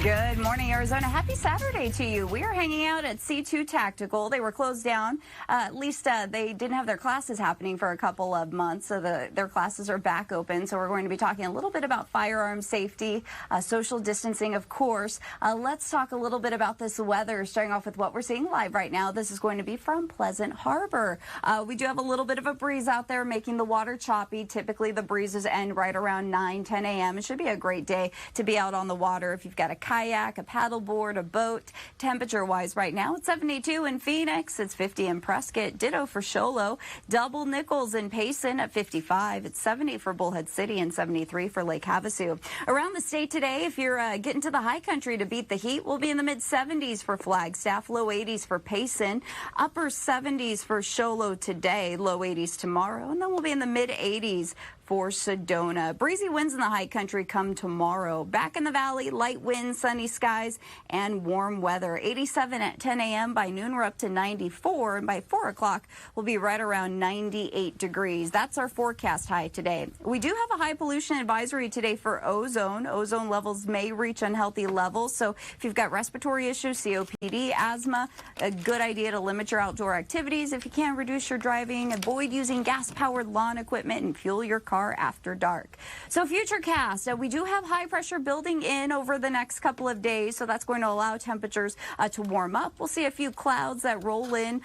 Good morning, Arizona. Happy Saturday to you. We are hanging out at C2 Tactical. They were closed down. At least they didn't have their classes happening for a couple of months, so their classes are back open. So we're going to be talking a little bit about firearm safety, social distancing, of course. Let's talk a little bit about this weather, starting off with what we're seeing live right now. This is going to be from Pleasant Harbor. We do have a little bit of a breeze out there, making the water choppy. Typically, the breezes end right around 9-10 a.m. It should be a great day to be out on the water if you've got a kayak, a paddleboard, a boat. Temperature-wise right now, it's 72 in Phoenix. It's 50 in Prescott. Ditto for Show Low. Double Nichols in Payson at 55. It's 70 for Bullhead City and 73 for Lake Havasu. Around the state today, if you're getting to the high country to beat the heat, we'll be in the mid-70s for Flagstaff, low 80s for Payson, upper 70s for Show Low today, low 80s tomorrow, and then we'll be in the mid-80s for Sedona. Breezy winds in the high country come tomorrow. Back in the valley, light winds, sunny skies, and warm weather. 87 at 10 a.m. By noon, we're up to 94, and by 4 o'clock, we'll be right around 98 degrees. That's our forecast high today. We do have a high pollution advisory today for ozone. Ozone levels may reach unhealthy levels, so if you've got respiratory issues, COPD, asthma, a good idea to limit your outdoor activities. If you can, reduce your driving, avoid using gas-powered lawn equipment, and fuel your car after dark. So Futurecast, we do have high pressure building in over the next couple of days, so that's going to allow temperatures to warm up. We'll see a few clouds that roll in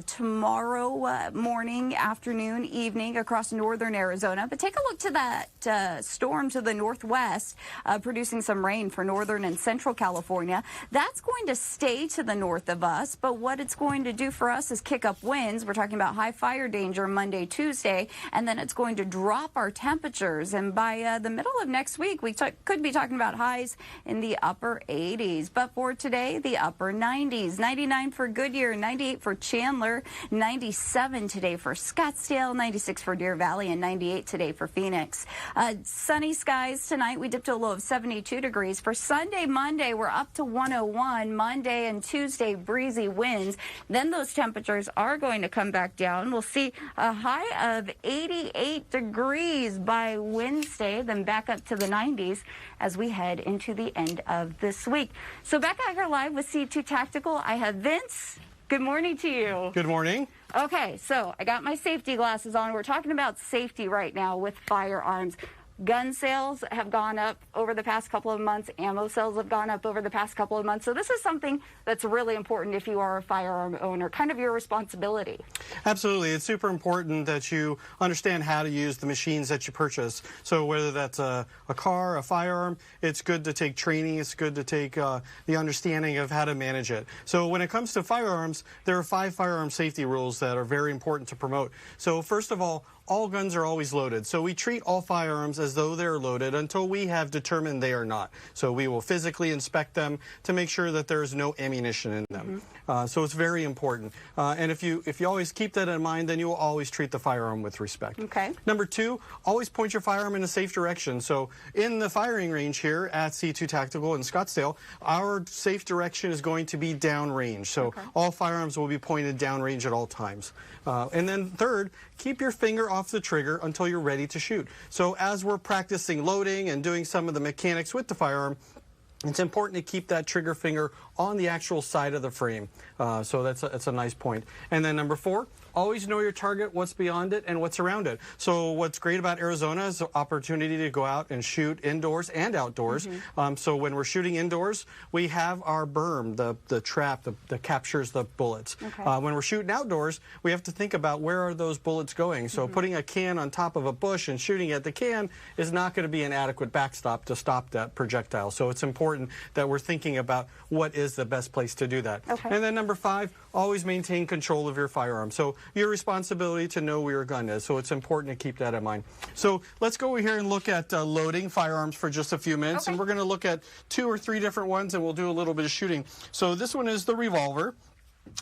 tomorrow morning, afternoon, evening across northern Arizona. But take a look to that storm to the northwest, producing some rain for northern and central California. That's going to stay to the north of us, but what it's going to do for us is kick up winds. We're talking about high fire danger Monday, Tuesday, and then it's going to drop our temperatures, and by the middle of next week we could be talking about highs in the upper 80s, but for today the upper 90s. 99 for Goodyear, 98 for Chandler, 97 today for Scottsdale, 96 for Deer Valley, and 98 today for Phoenix. Sunny skies tonight. We dipped to a low of 72 degrees. For Sunday, Monday, we're up to 101. Monday and Tuesday, breezy winds. Then those temperatures are going to come back down. We'll see a high of 88 degrees by Wednesday, then back up to the 90s as we head into the end of this week. So back out here live with C2 Tactical, I have Vince. Good morning to you. Good morning. Okay, so I got my safety glasses on. We're talking about safety right now with firearms. Gun sales have gone up over the past couple of months. Ammo sales have gone up over the past couple of months. So this is something that's really important if you are a firearm owner, kind of your responsibility. Absolutely. It's super important that you understand how to use the machines that you purchase. So whether that's a car, a firearm, it's good to take training. It's good to take the understanding of how to manage it. So when it comes to firearms, there are 5 firearm safety rules that are very important to promote. So first of all guns are always loaded. So we treat all firearms as though they're loaded until we have determined they are not. So we will physically inspect them to make sure that there is no ammunition in them. So it's very important. And if you always keep that in mind, then you will always treat the firearm with respect. Okay. Number 2, always point your firearm in a safe direction. So in the firing range here at C2 Tactical in Scottsdale, our safe direction is going to be downrange. So all firearms will be pointed downrange at all times. And then third, keep your finger off the trigger until you're ready to shoot. So as we're practicing loading and doing some of the mechanics with the firearm, it's important to keep that trigger finger on the actual side of the frame. So that's a nice point. And then number 4, always know your target, what's beyond it, and what's around it. So what's great about Arizona is the opportunity to go out and shoot indoors and outdoors. So when we're shooting indoors, we have our berm, the trap that captures the bullets. When we're shooting outdoors, we have to think about where are those bullets going. So putting a can on top of a bush and shooting at the can is not going to be an adequate backstop to stop that projectile. So it's important that we're thinking about what is the best place to do that. And then number 5, always maintain control of your firearm. So your responsibility to know where your gun is. So it's important to keep that in mind. So let's go over here and look at loading firearms for just a few minutes. And we're going to look at 2 or 3 different ones, and we'll do a little bit of shooting. So this one is the revolver.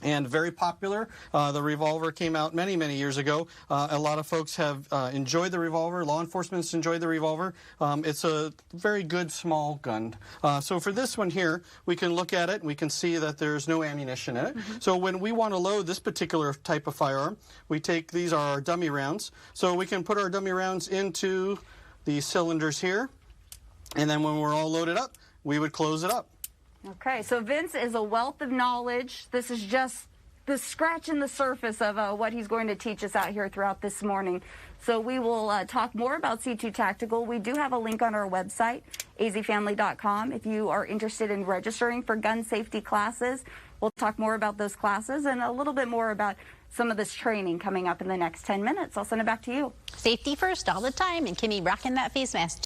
And very popular. The revolver came out many, many years ago. A lot of folks have enjoyed the revolver. Law enforcement's enjoyed the revolver. It's a very good small gun. So for this one here, we can look at it and we can see that there's no ammunition in it. So when we want to load this particular type of firearm, we take, these are our dummy rounds. So we can put our dummy rounds into the cylinders here. And then when we're all loaded up, we would close it up. Okay, so Vince is a wealth of knowledge. This is just the scratching the surface of what he's going to teach us out here throughout this morning. So we will talk more about C2 Tactical. We do have a link on our website, azfamily.com. If you are interested in registering for gun safety classes, we'll talk more about those classes and a little bit more about some of this training coming up in the next 10 minutes. I'll send it back to you. Safety first all the time, and Kimmy rocking that face mask.